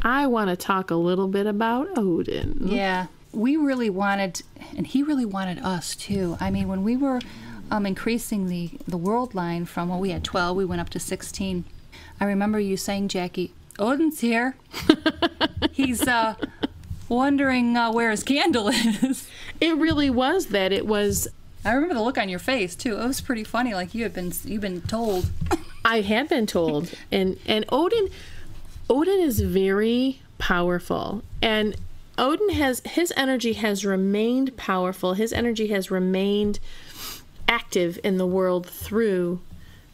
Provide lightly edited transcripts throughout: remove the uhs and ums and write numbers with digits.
I want to talk a little bit about Odin. Yeah, we really wanted, and he really wanted us too. I mean, when we were increasing the world line from, well, we had 12, we went up to 16. I remember you saying, Jackie, Odin's here. He's wondering where his candle is. It really was that. It was. I remember the look on your face too. It was pretty funny. Like you've been told. I had been told, and Odin is very powerful, and Odin his energy has remained powerful. His energy has remained active in the world through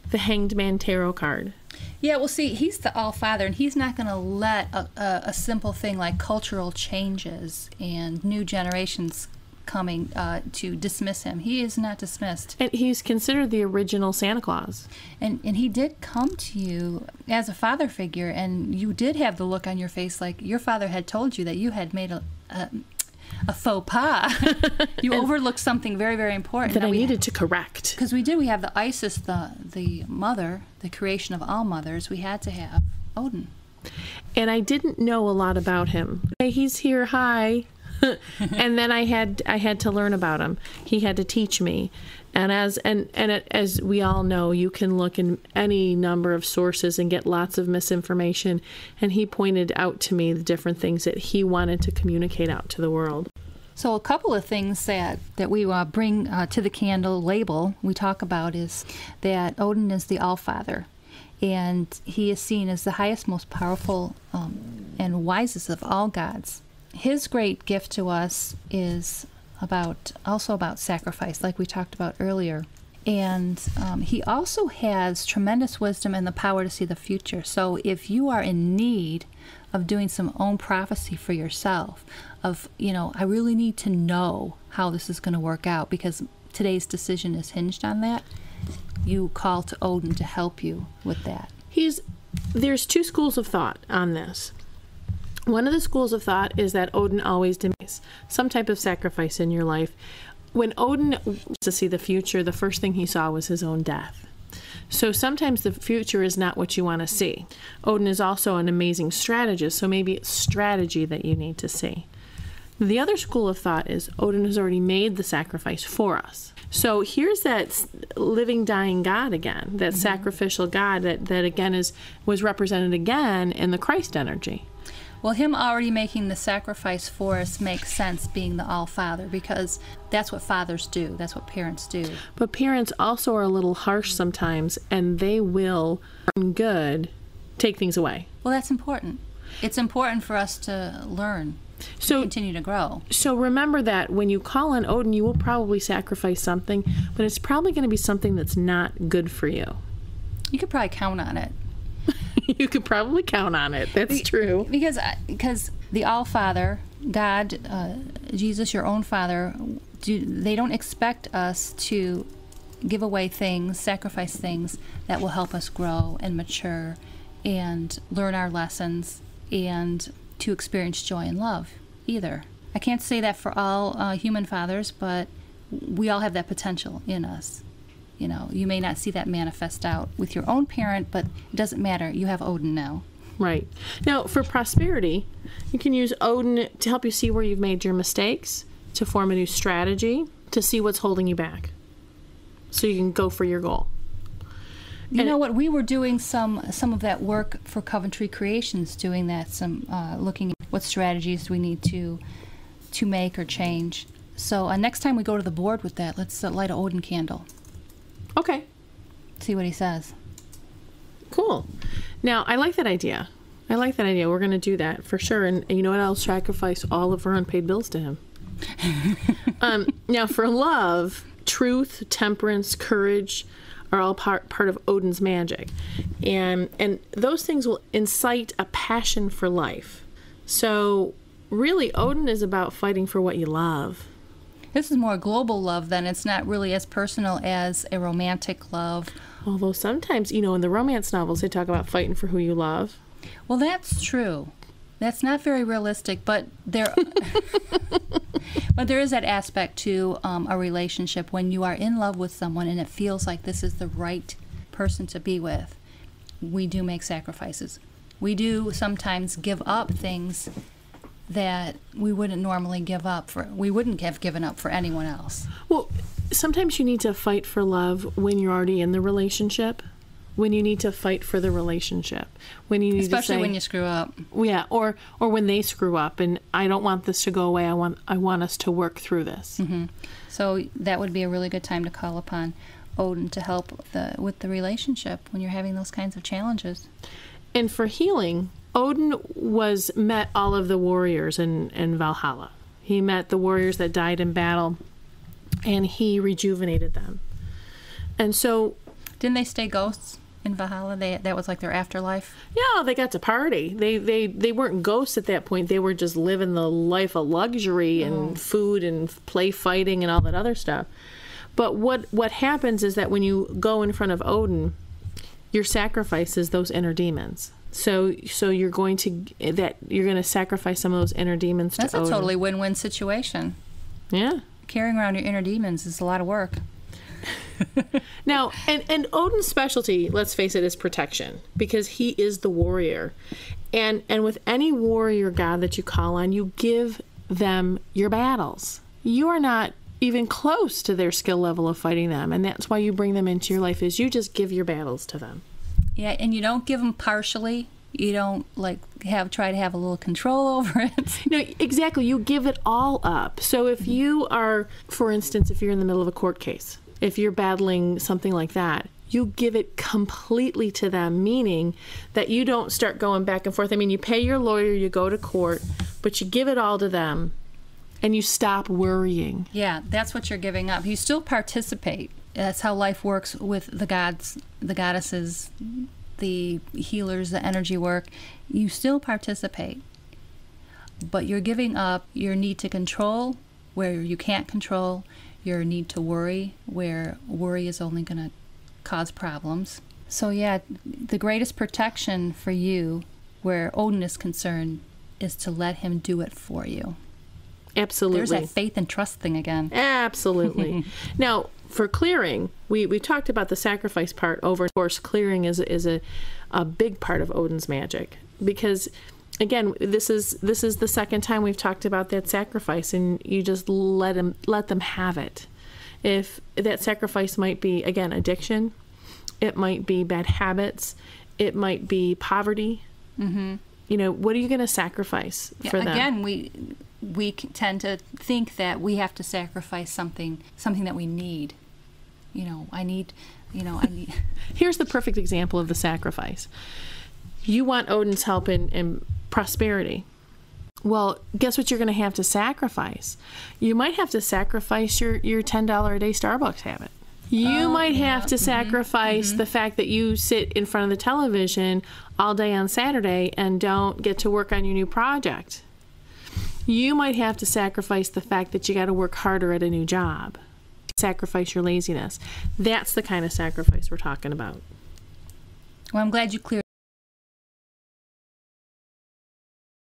the Hanged Man Tarot card. Yeah, well, see, he's the All-Father, and he's not going to let a simple thing like cultural changes and new generations coming to dismiss him. He is not dismissed. And he's considered the original Santa Claus. And he did come to you as a father figure, and you did have the look on your face like your father had told you that you had made a faux pas. You overlooked something very, very important. That I needed to correct. Because we have the Isis, the mother, the creation of all mothers. We had to have Odin. And I didn't know a lot about him. Hey, he's here, hi. And then I had to learn about him. He had to teach me. And as we all know, you can look in any number of sources and get lots of misinformation. And he pointed out to me the different things that he wanted to communicate out to the world. So a couple of things that we bring to the candle label we talk about is that Odin is the All-Father. And he is seen as the highest, most powerful, and wisest of all gods. His great gift to us is also about sacrifice, like we talked about earlier. And he also has tremendous wisdom and the power to see the future. So if you are in need of doing some own prophecy for yourself, of, I really need to know how this is going to work out because today's decision is hinged on that, you call to Odin to help you with that. There's two schools of thought on this. One of the schools of thought is that Odin always demands some type of sacrifice in your life. When Odin wants to see the future, the first thing he saw was his own death. So sometimes the future is not what you want to see. Odin is also an amazing strategist, so maybe it's strategy that you need to see. The other school of thought is Odin has already made the sacrifice for us. So here's that living, dying God again, that sacrificial God that again was represented again in the Christ energy. Well, him already making the sacrifice for us makes sense, being the All-Father, because that's what fathers do. That's what parents do. But parents also are a little harsh sometimes, and they will, in good, take things away. Well, that's important. It's important for us to learn, to continue to grow. So remember that when you call on Odin, you will probably sacrifice something, but it's probably going to be something that's not good for you. You could probably count on it. You could probably count on it. That's true. Because the All-Father, God, Jesus, your own Father, they don't expect us to give away things, sacrifice things that will help us grow and mature and learn our lessons and to experience joy and love either. I can't say that for all human fathers, but we all have that potential in us. You may not see that manifest out with your own parent, but it doesn't matter. You have Odin now. Right. Now, for prosperity, you can use Odin to help you see where you've made your mistakes, to form a new strategy, to see what's holding you back, so you can go for your goal. You know what? We were doing some of that work for Coventry Creations, doing that, looking at what strategies we need to make or change. So next time we go to the board with that, let's light an Odin candle. Okay. See what he says. Cool. Now, I like that idea. We're going to do that for sure. And you know what? I'll sacrifice all of our unpaid bills to him. Now, for love, truth, temperance, courage are all part of Odin's magic. And those things will incite a passion for life. So, really, Odin is about fighting for what you love. This is more global love then. It's not really as personal as a romantic love. Although sometimes, in the romance novels, they talk about fighting for who you love. Well, that's true. That's not very realistic, but there is that aspect to a relationship when you are in love with someone and it feels like this is the right person to be with. We do make sacrifices. we do sometimes give up things that we wouldn't normally give up for. We wouldn't have given up for anyone else. Well, sometimes you need to fight for love when you're already in the relationship. When you need to fight for the relationship, when you need Especially to say, when you screw up. Yeah, or when they screw up, and I don't want this to go away. I want us to work through this. Mm-hmm. So that would be a really good time to call upon Odin to help with the relationship when you're having those kinds of challenges. And for healing, Odin met all of the warriors in Valhalla. He met the warriors that died in battle, and he rejuvenated them. And so, didn't they stay ghosts in Valhalla? That was like their afterlife? Yeah, they got to party. They weren't ghosts at that point. They were just living the life of luxury and food and play fighting and all that other stuff. But what happens is that when you go in front of Odin, your sacrifice is those inner demons. So you're going to sacrifice some of those inner demons to Odin. That's a totally win-win situation. Yeah. Carrying around your inner demons is a lot of work. Now, and Odin's specialty, let's face it, is protection, because he is the warrior. And with any warrior god that you call on, you give them your battles. You are not even close to their skill level of fighting them, and that's why you bring them into your life, is you just give your battles to them. Yeah, and you don't give them partially. You don't try to have a little control over it. No, exactly. You give it all up. So if you are, for instance, if you're in the middle of a court case, if you're battling something like that, you give it completely to them, meaning that you don't start going back and forth. I mean, you pay your lawyer, you go to court, but you give it all to them, and you stop worrying. Yeah, that's what you're giving up. You still participate. That's how life works with the gods, the goddesses, the healers, the energy work. You still participate, but you're giving up your need to control where you can't control, your need to worry where worry is only going to cause problems. So yeah, the greatest protection for you where Odin is concerned is to let him do it for you. Absolutely. There's that faith and trust thing again. Absolutely. Now, for clearing, we talked about the sacrifice part over. Of course, clearing is a big part of Odin's magic, because again, this is the second time we've talked about that sacrifice, and you just let them have it. If that sacrifice might be, again, addiction, it might be bad habits, it might be poverty. Mm-hmm. You know, what are you going to sacrifice for them? Again, we tend to think that we have to sacrifice something that we need. I need. Here's the perfect example of the sacrifice. You want Odin's help in prosperity. Well, guess what you're going to have to sacrifice? You might have to sacrifice your $10 a day Starbucks habit. You might have to sacrifice the fact that you sit in front of the television all day on Saturday and don't get to work on your new project. You might have to sacrifice the fact that you got to work harder at a new job. Sacrifice your laziness. That's the kind of sacrifice we're talking about. Well, I'm glad you cleared